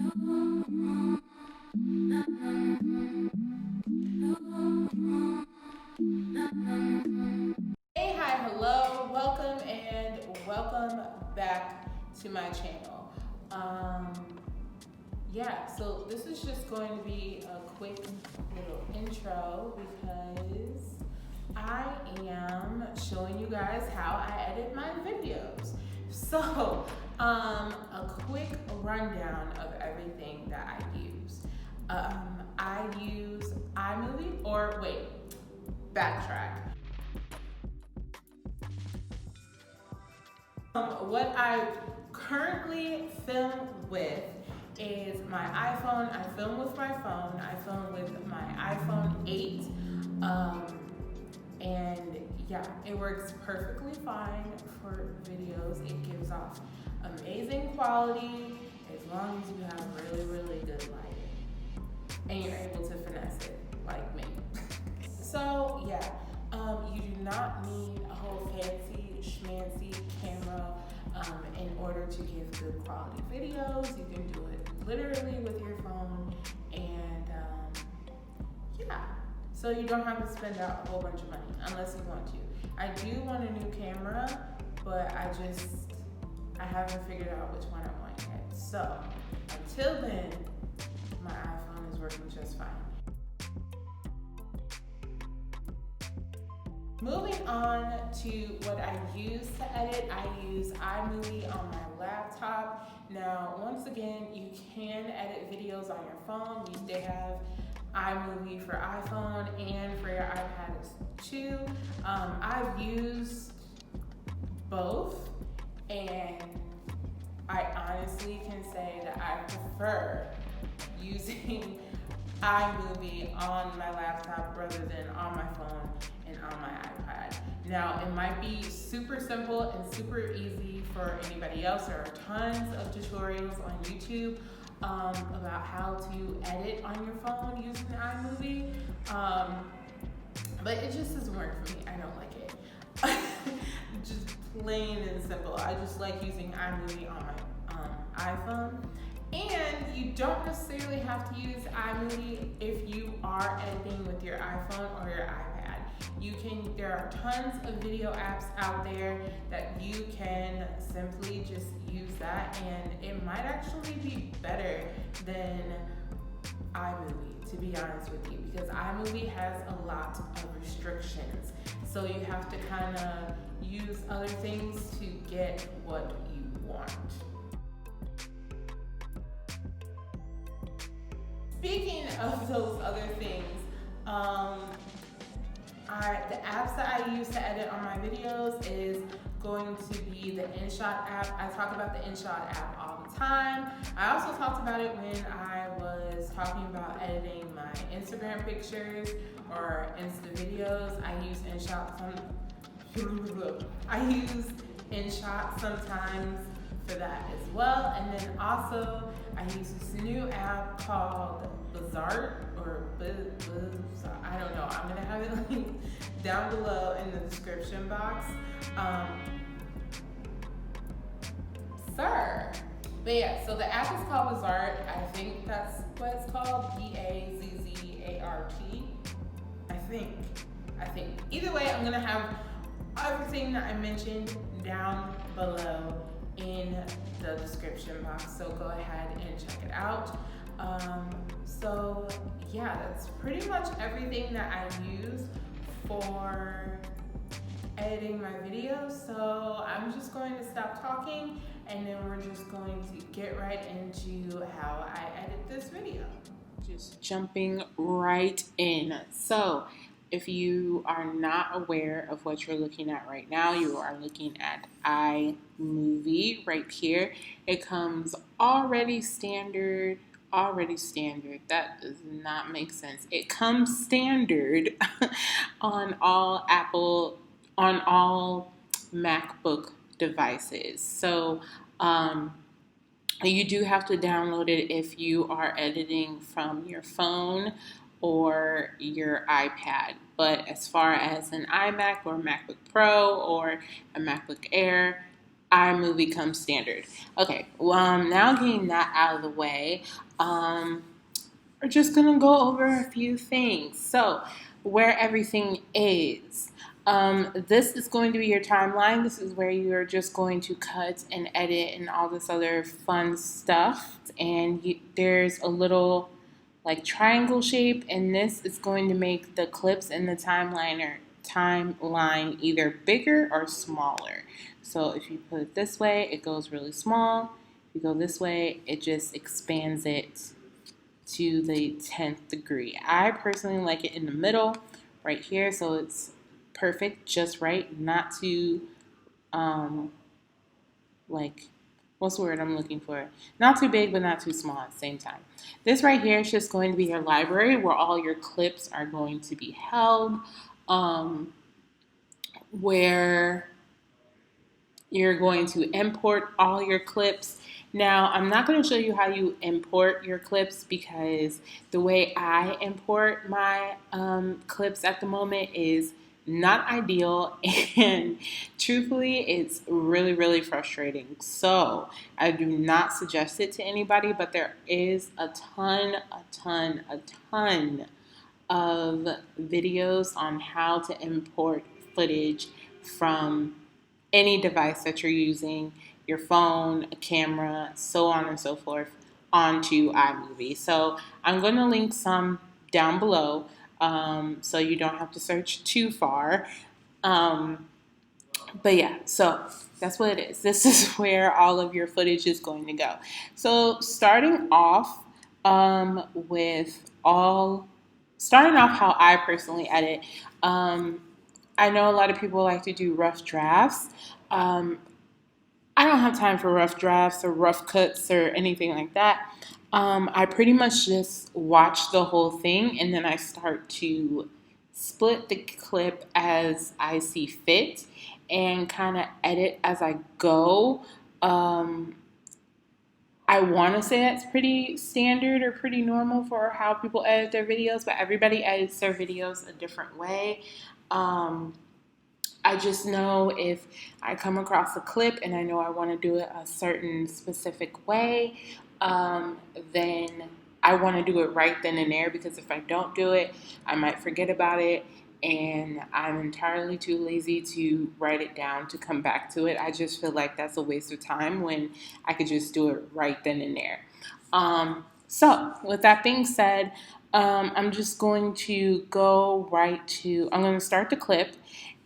Hey, hi, hello, welcome and welcome back to my channel. So this is just going to be a quick little intro because I am showing you guys how I edit my videos. So, a quick rundown of everything that I use. I use iMovie, or wait, backtrack. What I currently film with is my iPhone. I film with my phone. I film with my iPhone 8. And yeah, it works perfectly fine for videos. It gives off amazing quality as long as you have really, really good lighting. And you're able to finesse it like me. So yeah, you do not need a whole fancy schmancy camera in order to give good quality videos. You can do it literally with your phone, and yeah. So you don't have to spend out a whole bunch of money unless you want to. I do want a new camera, but I haven't figured out which one I want yet. So until then, my iPhone is working just fine. Moving on to what I use to edit, I use iMovie on my laptop. Now, once again, you can edit videos on your phone. They have iMovie for iPhone and for your iPad too. I've used both, and I honestly can say that I prefer using iMovie on my laptop rather than on my phone and on my iPad. Now, it might be super simple and super easy for anybody else. There are tons of tutorials on YouTube about how to edit on your phone using iMovie, but it just doesn't work for me. I don't like it. Just plain and simple. I just like using iMovie on my iPhone. And you don't necessarily have to use iMovie if you are editing with your iPhone or your iPad. There are tons of video apps out there that you can simply just use that, and it might actually be better than iMovie, to be honest with you, because iMovie has a lot of restrictions. So you have to kind of use other things to get what you want. Speaking of those other things, the apps that I use to edit on my videos is going to be the Inshot app. I talk about the Inshot app all the time. I also talked about it when I was talking about editing my Instagram pictures or Insta videos. I use Inshot sometimes for that as well. And then also I use this new app called Bazzart, or I don't know. I'm gonna have it linked down below in the description box. But yeah, so the app is called Bazzart. I think that's what it's called, Bazzart. I think. Either way, I'm gonna have everything that I mentioned down below in the description box, so go ahead and check it out. So yeah, that's pretty much everything that I use for editing my videos. So I'm just going to stop talking, and then we're just going to get right into how I edit this video. Just jumping right in. So if you are not aware of what you're looking at right now, you are looking at iMovie right here. It comes already standard. That does not make sense. It comes standard on all MacBook devices. So you do have to download it if you are editing from your phone or your iPad. But as far as an iMac or MacBook Pro or a MacBook Air, iMovie comes standard. Okay, well, now getting that out of the way, we're just gonna go over a few things. So, where everything is. This is going to be your timeline. This is where you're just going to cut and edit and all this other fun stuff. And there's a little like triangle shape, and this is going to make the clips in the timeline either bigger or smaller. So if you put it this way, it goes really small. If you go this way, it just expands it to the 10th degree. I personally like it in the middle, right here, so it's perfect, just right, not too, like, what's the word I'm looking for? Not too big, but not too small at the same time. This right here is just going to be your library where all your clips are going to be held, where you're going to import all your clips. Now, I'm not going to show you how you import your clips because the way I import my clips at the moment is not ideal, and truthfully, it's really, really frustrating. So I do not suggest it to anybody, but there is a ton of videos on how to import footage from any device that you're using, your phone, a camera, so on and so forth, onto iMovie. So I'm going to link some down below, so you don't have to search too far. But yeah, so that's what it is. This is where all of your footage is going to go. So starting off how I personally edit. I know a lot of people like to do rough drafts. I don't have time for rough drafts or rough cuts or anything like that. I pretty much just watch the whole thing, and then I start to split the clip as I see fit and kind of edit as I go. I want to say that's pretty standard or pretty normal for how people edit their videos, but everybody edits their videos a different way. I just know if I come across a clip and I know I want to do it a certain specific way, then I want to do it right then and there, because if I don't do it, I might forget about it, and I'm entirely too lazy to write it down to come back to it. I just feel like that's a waste of time when I could just do it right then and there. So with that being said, I'm just going to I'm going to start the clip.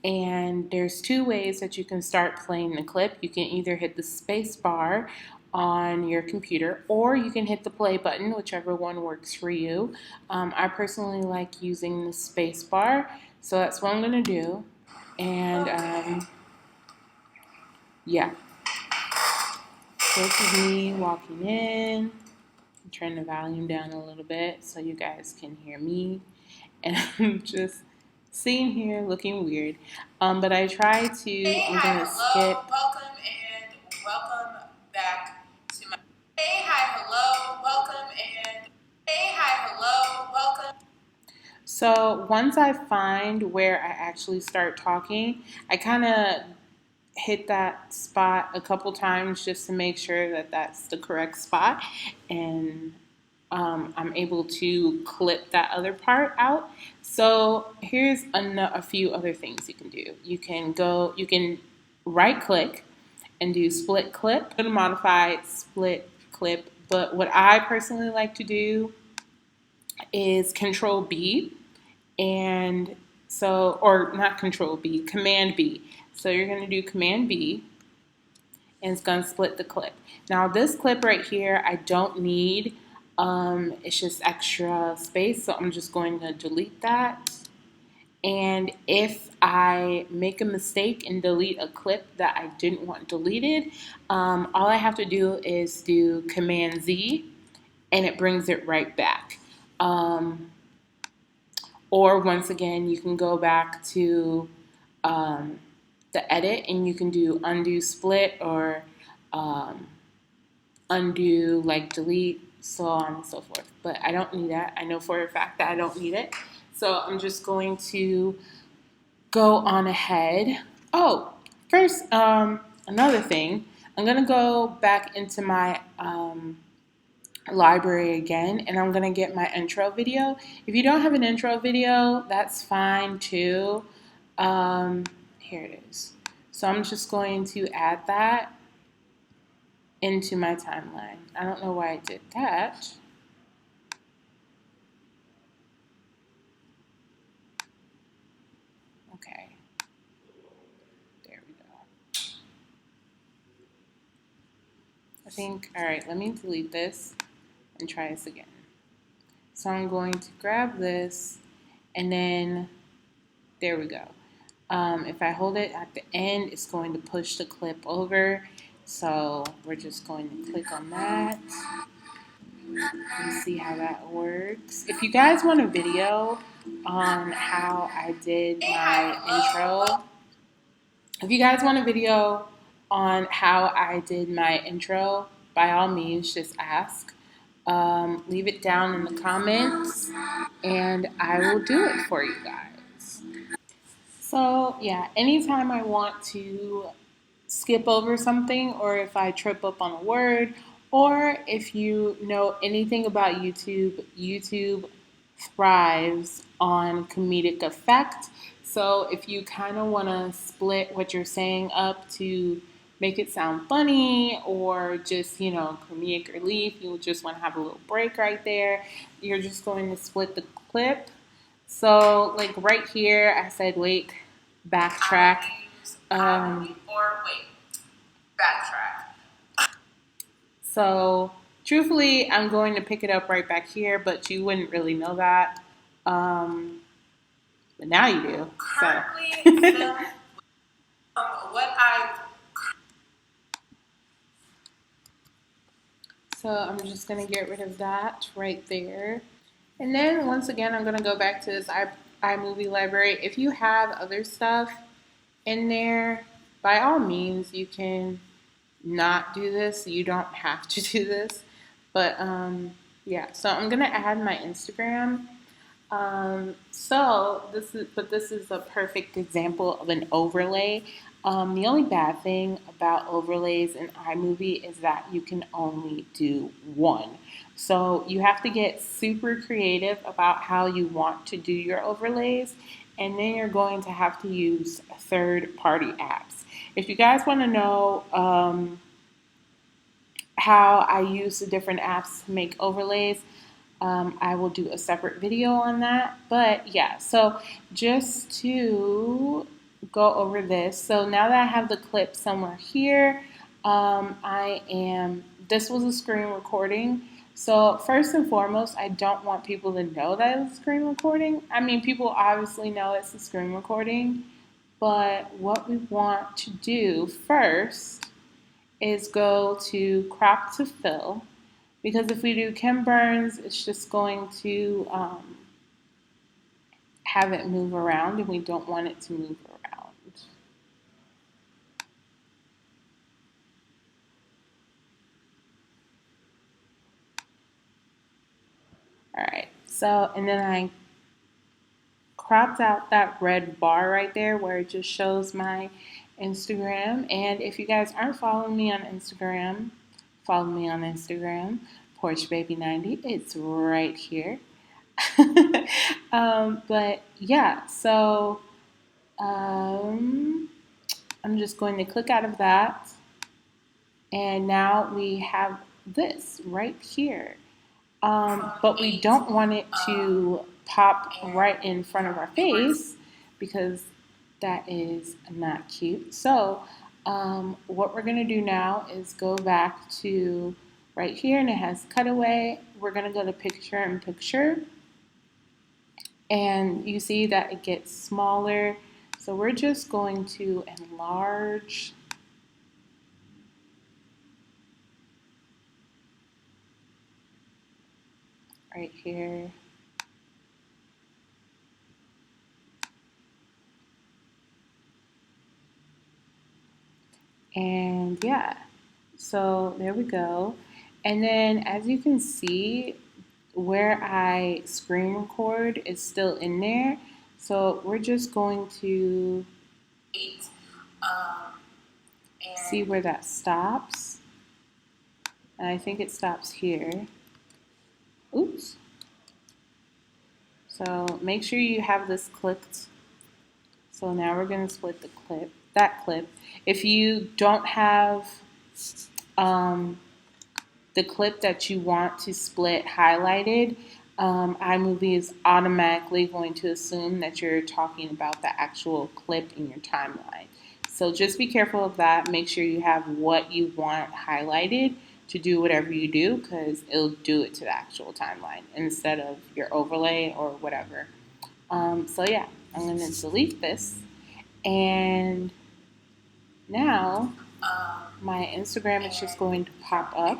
And there's two ways that you can start playing the clip. You can either hit the space bar on your computer, or you can hit the play button, whichever one works for you. I personally like using the space bar, so that's what I'm going to do. And yeah, this is me walking in. I'm turning the volume down a little bit so you guys can hear me. And I'm just sitting here looking weird. But I try to, I'm going to skip. Welcome back to my, welcome. So once I find where I actually start talking, I kind of hit that spot a couple times just to make sure that that's the correct spot, and I'm able to clip that other part out. So here's a few other things you can do. You can right click and do split clip, put a modified split clip. But what I personally like to do is Control B, and so, or not Control B, Command B. So you're going to do Command B, and it's going to split the clip. Now this clip right here, I don't need. It's just extra space, so I'm just going to delete that. And if I make a mistake and delete a clip that I didn't want deleted, all I have to do is do Command Z, and it brings it right back. Or once again, you can go back to the edit, and you can do undo split, or undo like delete, so on and so forth. But I don't need that. I know for a fact that I don't need it. So I'm just going to go on ahead. Oh, first, another thing, I'm gonna go back into my library again, and I'm gonna get my intro video. If you don't have an intro video, that's fine too. Here it is. So I'm just going to add that into my timeline. I don't know why I did that. Okay, there we go. I think, all right, let me delete this and try this again. So I'm going to grab this, and then there we go. If I hold it at the end, it's going to push the clip over. So we're just going to click on that and see how that works. If you guys want a video on how I did my intro, if you guys want a video on how I did my intro, by all means, just ask. Leave it down in the comments, and I will do it for you guys. So yeah, anytime I want to skip over something, or if I trip up on a word, or if you know anything about YouTube, YouTube thrives on comedic effect. So if you kind of want to split what you're saying up to make it sound funny, or just, comedic relief, you just want to have a little break right there, you're just going to split the clip. So like right here, I said, wait, backtrack. So truthfully, I'm going to pick it up right back here, but you wouldn't really know that. But now you do. So. So I'm just going to get rid of that right there. And then once again, I'm going to go back to this iMovie library. If you have other stuff in there, by all means, you can not do this. You don't have to do this. But yeah, so I'm going to add my Instagram. This is a perfect example of an overlay. The only bad thing about overlays in iMovie is that you can only do one. So you have to get super creative about how you want to do your overlays, and then you're going to have to use third-party apps. If you guys want to know how I use the different apps to make overlays, I will do a separate video on that. But yeah, so just to go over this. So now that I have the clip somewhere here, this was a screen recording. So first and foremost, I don't want people to know that it's a screen recording. I mean, people obviously know it's a screen recording, but what we want to do first is go to crop to fill. Because if we do Ken Burns, it's just going to have it move around, and we don't want it to move around. All right, so, and then I cropped out that red bar right there where it just shows my Instagram. And if you guys aren't following me on Instagram, follow me on Instagram, PorshBaby90. It's right here. But yeah, so I'm just going to click out of that, and now we have this right here. But we don't want it to pop right in front of our face because that is not cute. So what we're going to do now is go back to right here, and it has cutaway. We're going to go to picture in picture, and you see that it gets smaller. So we're just going to enlarge right here. And yeah, so there we go. And then as you can see, where I screen record is still in there. So we're just going to see where that stops. And I think it stops here. Oops. So make sure you have this clipped. So now we're going to split that clip. If you don't have the clip that you want to split highlighted, iMovie is automatically going to assume that you're talking about the actual clip in your timeline. So just be careful of that. Make sure you have what you want highlighted to do whatever you do, because it'll do it to the actual timeline instead of your overlay or whatever. So yeah, I'm going to delete this. And now my Instagram is just going to pop up.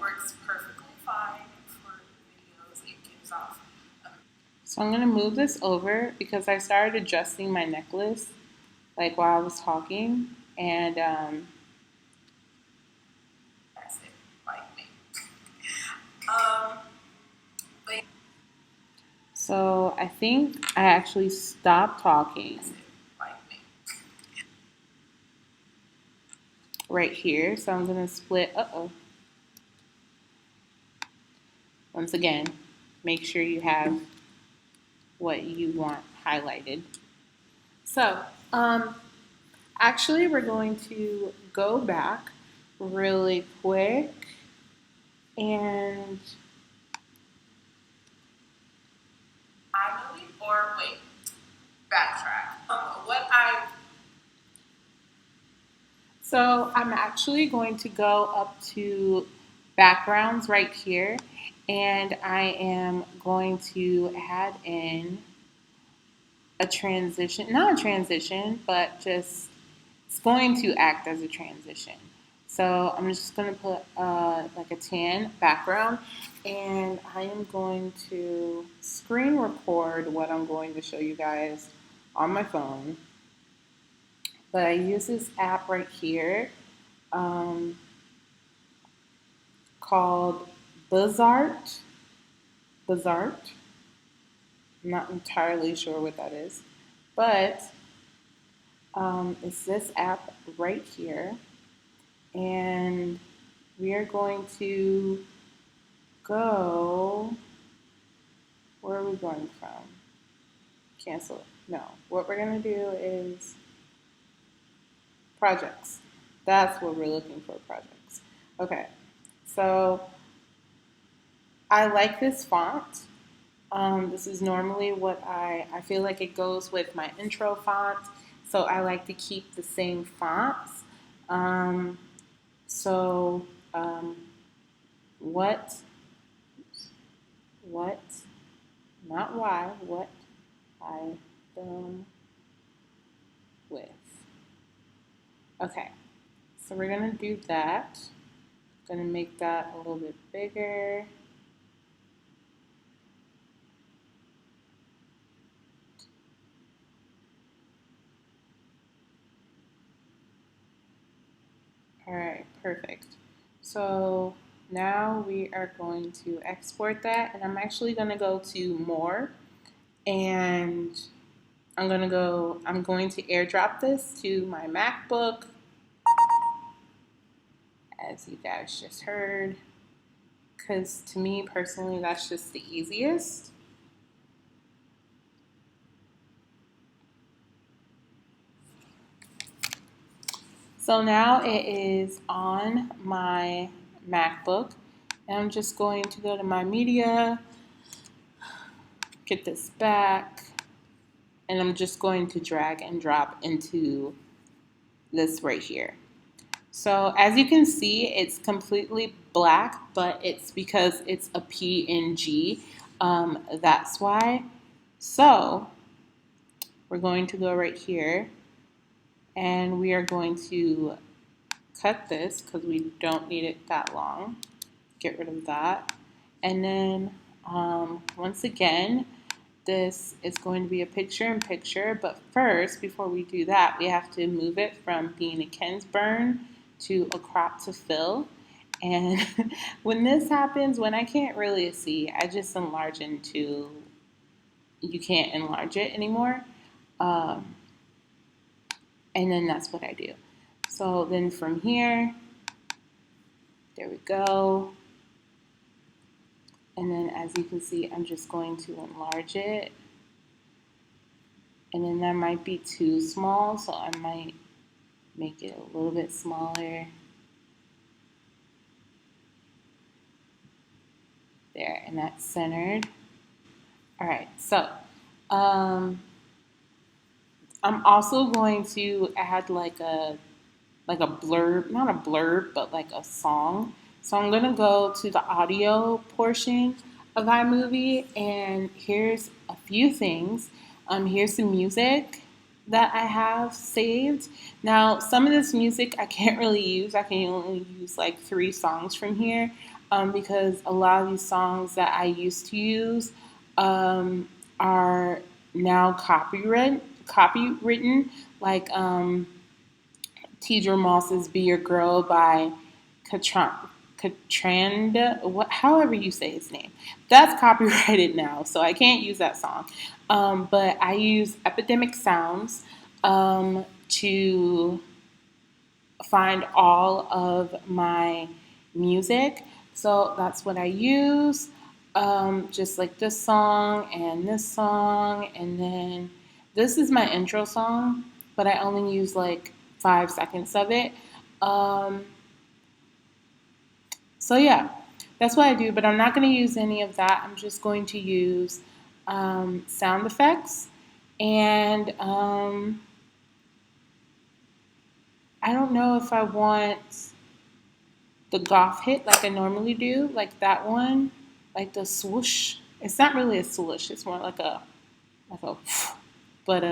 So I'm going to move this over because I started adjusting my necklace like while I was talking, and so I think I actually stopped talking right here. So I'm going to split. Once again, make sure you have what you want highlighted. So actually we're going to go back really quick and backtrack. So I'm actually going to go up to backgrounds right here, and I am going to add in a transition, not a transition, but just it's going to act as a transition. So I'm just going to put like a tan background, and I am going to screen record what I'm going to show you guys on my phone. But I use this app right here called Bazzart. Bazzart. I'm not entirely sure what that is, but it's this app right here, and we are going to go. Where are we going from? Cancel it. No. What we're going to do is projects. That's what we're looking for, projects. Okay. So I like this font. This is normally what I feel like it goes with my intro font. So I like to keep the same fonts. What I done with. Okay, so we're gonna do that. Gonna make that a little bit bigger. All right, perfect. So now we are going to export that, and I'm actually going to go to more, and I'm going to airdrop this to my MacBook, as you guys just heard, because to me personally, that's just the easiest. So now it is on my MacBook, and I'm just going to go to my media, get this back, and I'm just going to drag and drop into this right here. So as you can see, it's completely black, but it's because it's a PNG. That's why. So we're going to go right here, and we are going to cut this because we don't need it that long. Get rid of that. And then once again, this is going to be a picture-in-picture, but first, before we do that, we have to move it from being a Ken's burn to a crop to fill. And when this happens, when I can't really see, I just enlarge into, you can't enlarge it anymore. And then that's what I do. So then from here, there we go. And then as you can see, I'm just going to enlarge it. And then that might be too small, so I might make it a little bit smaller. There, and that's centered. All right, so I'm also going to add like a blurb, not a blurb, but like a song. So I'm gonna go to the audio portion of iMovie, and here's a few things. Here's some music that I have saved. Now, some of this music I can't really use. I can only use like 3 songs from here because a lot of these songs that I used to use are now copywritten, like Tidra Moss's "Be Your Girl" by Catranda, however you say his name. That's copyrighted now, so I can't use that song. But I use Epidemic Sounds to find all of my music. So that's what I use. Just like this song, and then this is my intro song, but I only use like 5 seconds of it. So yeah, that's what I do, but I'm not going to use any of that. I'm just going to use sound effects, and I don't know if I want the goth hit like I normally do, like that one, like the swoosh. It's not really a swoosh. It's more like a, but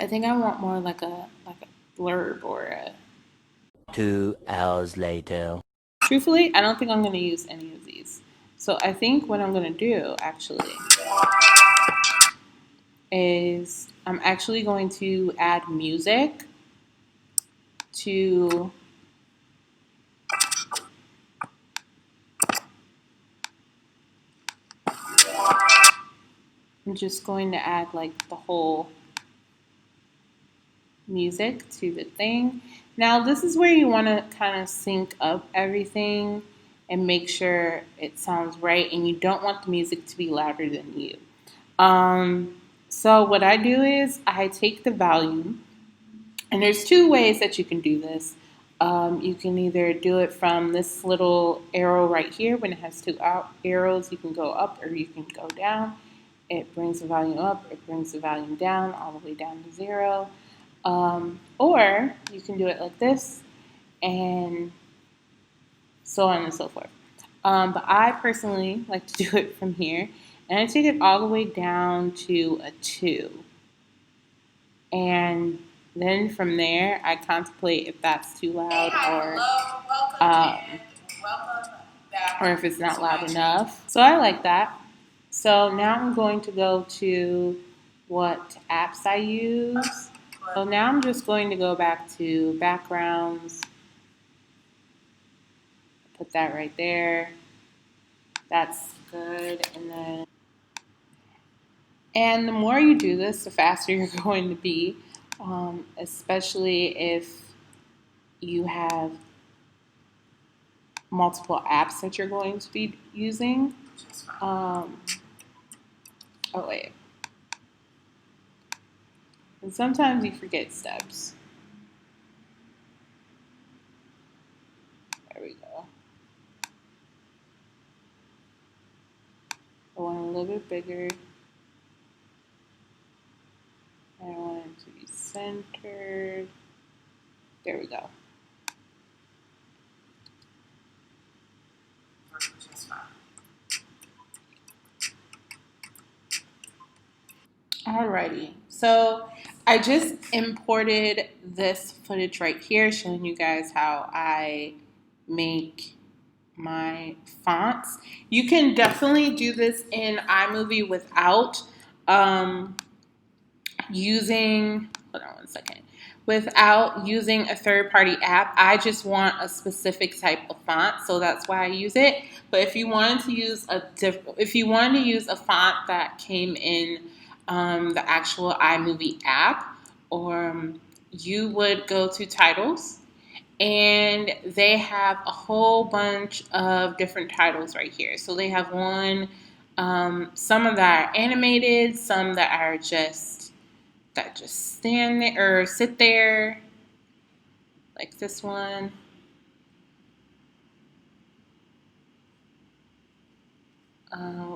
I think I want more like a blurb or a. 2 hours later. Truthfully, I don't think I'm going to use any of these. So I think what I'm going to do actually is I'm actually going to add music to I'm just going to add like the whole music to the thing. Now this is where you want to kind of sync up everything and make sure it sounds right, and you don't want the music to be louder than you. So what I do is I take the volume, and there's 2 ways that you can do this. You can either do it from this little arrow right here. When it has 2 arrows, you can go up or you can go down. It brings the volume up, it brings the volume down, all the way down to 0. Or you can do it like this, and so on and so forth. But I personally like to do it from here, and I take it all the way down to a 2. And then from there, I contemplate if that's too loud or if it's not loud enough. So I like that. So now I'm going to go to what apps I use. So now I'm just going to go back to backgrounds. Put that right there. That's good. And the more you do this, the faster you're going to be, especially if you have multiple apps that you're going to be using. Oh wait. And sometimes you forget steps. There we go. I want it a little bit bigger. I want it to be centered. There we go. Alrighty, so I just imported this footage right here showing you guys how I make my fonts. You can definitely do this in iMovie without without using a third-party app. I just want a specific type of font, so that's why I use it. But if you wanted to use a font that came in the actual iMovie app, or you would go to titles, and they have a whole bunch of different titles right here. So they have one, some of that are animated, some that are just stand there or sit there, like this one.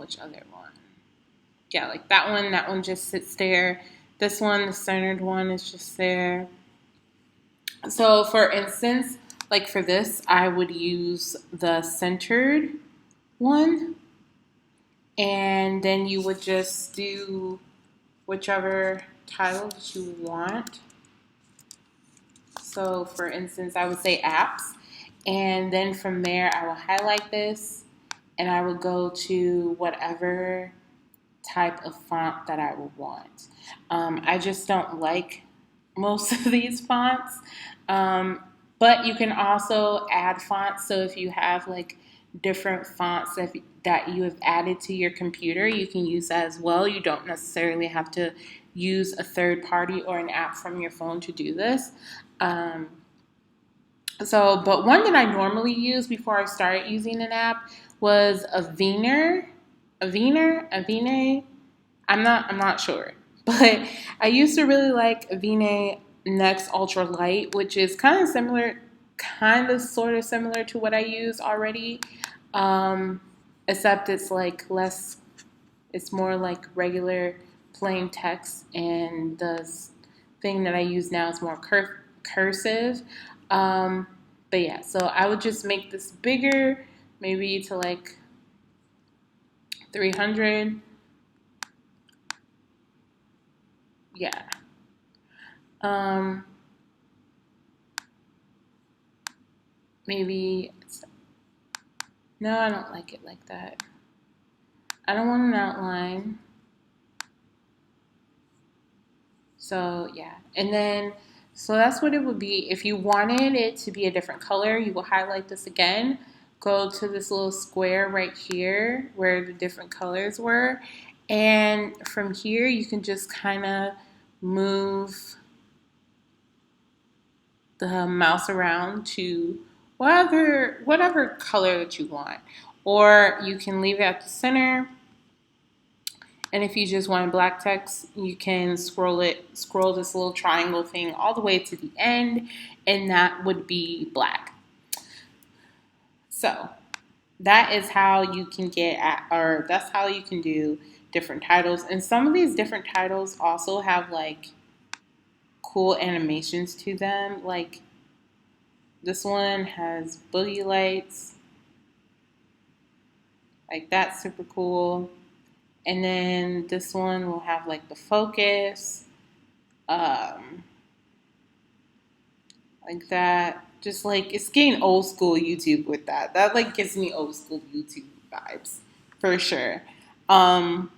Which other one? Yeah, like that one. That one just sits there. This one, the centered one, is just there. So, for instance, like for this, I would use the centered one, and then you would just do whichever title that you want. So, for instance, I would say apps, and then from there, I will highlight this, and I would go to whatever type of font that I would want. I just don't like most of these fonts, but you can also add fonts. So if you have like different fonts that you have added to your computer, you can use that as well. You don't necessarily have to use a third party or an app from your phone to do this. But one that I normally use before I started using an app was a Vine. I'm not sure, but I used to really like Vine Next Ultra Light, which is kind of sort of similar to what I use already, except it's like less. It's more like regular plain text, and the thing that I use now is more cursive. But yeah, so I would just make this bigger, maybe to like 300. Yeah. Maybe, no, I don't like it like that. I don't want an outline. So yeah, and then, so that's what it would be. If you wanted it to be a different color, you will highlight this again, go to this little square right here where the different colors were, and from here you can just kind of move the mouse around to whatever color that you want, or you can leave it at the center. And if you just want black text, you can scroll this little triangle thing all the way to the end, and that would be black. So that is how you can that's how you can do different titles. And some of these different titles also have like cool animations to them. Like this one has boogie lights. Like that's super cool. And then this one will have like the focus, like that. Just like, it's getting old school YouTube with that. That like gives me old school YouTube vibes for sure. Then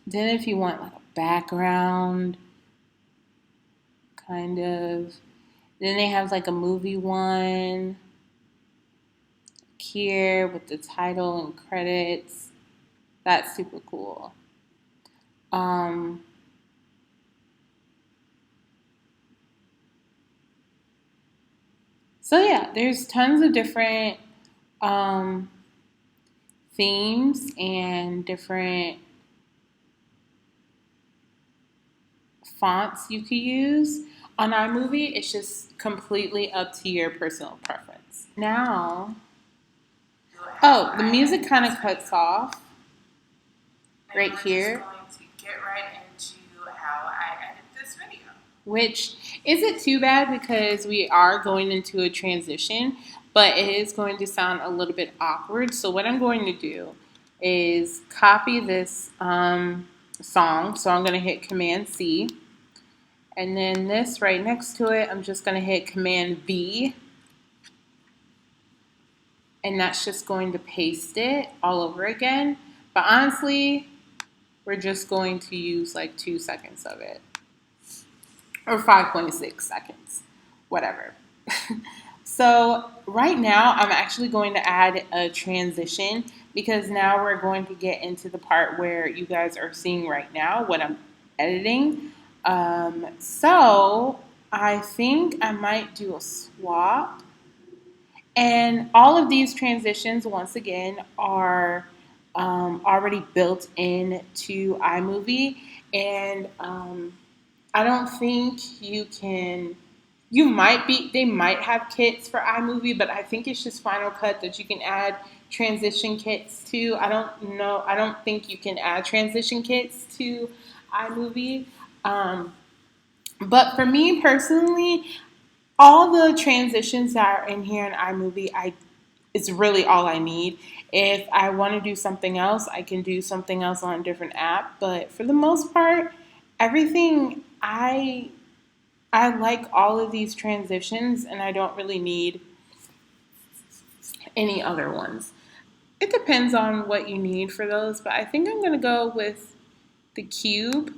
if you want like a background, kind of, then they have like a movie one here with the title and credits. That's super cool. So yeah, there's tons of different themes and different fonts you could use. On iMovie, it's just completely up to your personal preference. Now, the music kind of cuts off right here. Going to get right into how I edit this video. Which isn't too bad because we are going into a transition, but it is going to sound a little bit awkward. So what I'm going to do is copy this song. So I'm going to hit Command C. And then this right next to it, I'm just going to hit Command V. And that's just going to paste it all over again. But honestly, we're just going to use like 2 seconds of it. Or 5.6 seconds. Whatever. So right now, I'm actually going to add a transition because now we're going to get into the part where you guys are seeing right now what I'm editing. So I think I might do a swap. And all of these transitions, once again, are already built into iMovie. And I don't think you can. They might have kits for iMovie, but I think it's just Final Cut that you can add transition kits to. I don't know. I don't think you can add transition kits to iMovie. Um, but for me personally, all the transitions that are in here in iMovie, it's really all I need. If I want to do something else, I can do something else on a different app. But for the most part, everything I like all of these transitions, and I don't really need any other ones. It depends on what you need for those, but I think I'm going to go with the cube.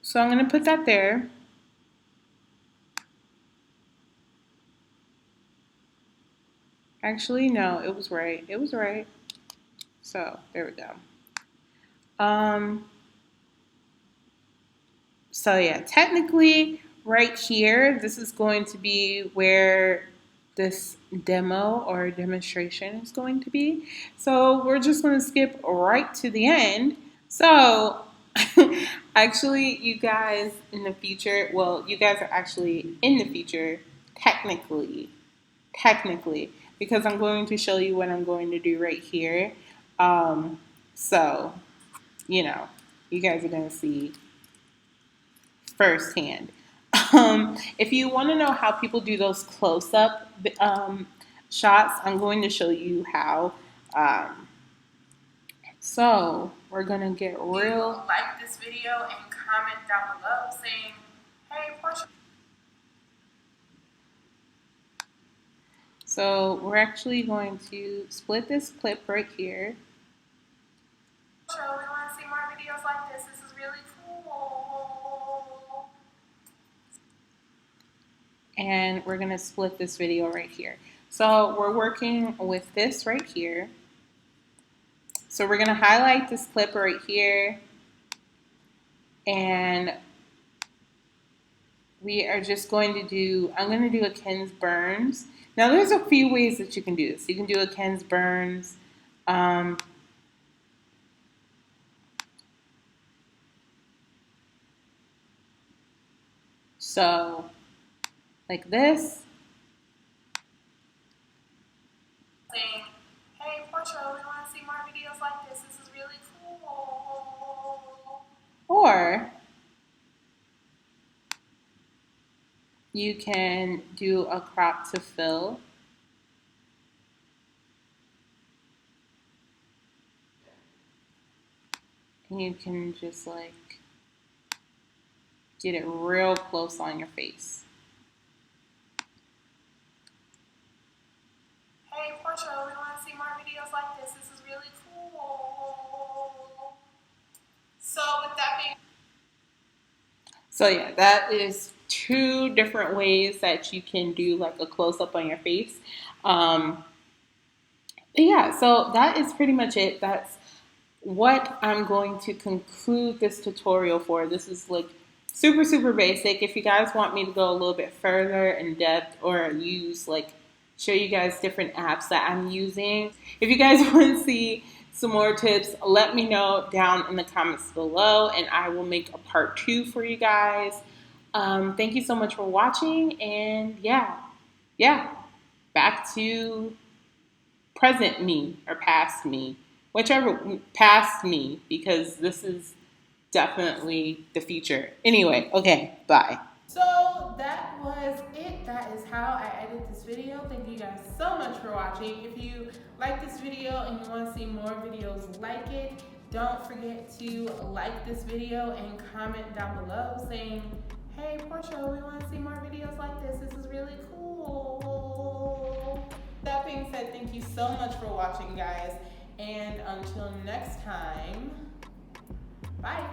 So I'm going to put that there. Actually, no, it was right. It was right. So there we go. So yeah, technically right here, this is going to be where this demo or demonstration is going to be. So we're just going to skip right to the end. So actually, you guys in the future, well, you guys are actually in the future, technically, because I'm going to show you what I'm going to do right here. So, you know, you guys are going to see firsthand. If you want to know how people do those close-up shots, I'm going to show you how. So we're gonna get real. Like this video and comment down below saying, "Hey, Porsh." So we're actually going to split this clip right here. We want to see more videos like this. This is really cool. And we're gonna split this video right here. So we're working with this right here. So we're gonna highlight this clip right here, and we are just going to do, I'm going to do a Ken's Burns. Now there's a few ways that you can do this. You can do a Ken's Burns. So like this. Saying, hey, Porsh, we want to see more videos like this. This is really cool. Or you can do a crop to fill. And you can just like get it real close on your face. Hey, Porsh, we want to see more videos like this. This is really cool. So with that being, so yeah, that is two different ways that you can do like a close up on your face. Yeah, so that is pretty much it. That's what I'm going to conclude this tutorial for. This is like super basic. If you guys want me to go a little bit further in depth or use like show you guys different apps that I'm using, if you guys want to see some more tips, let me know down in the comments below and I will make a part 2 for you guys. Thank you so much for watching, and yeah, back to present me or past me, whichever, past me, because this is definitely the future. Anyway, okay, bye. So that was it. That is how I edit this video. Thank you guys so much for watching. If you like this video and you want to see more videos like it, don't forget to like this video and comment down below saying, hey, Porsh, we want to see more videos like this. This is really cool. That being said, thank you so much for watching, guys. And until next time, bye.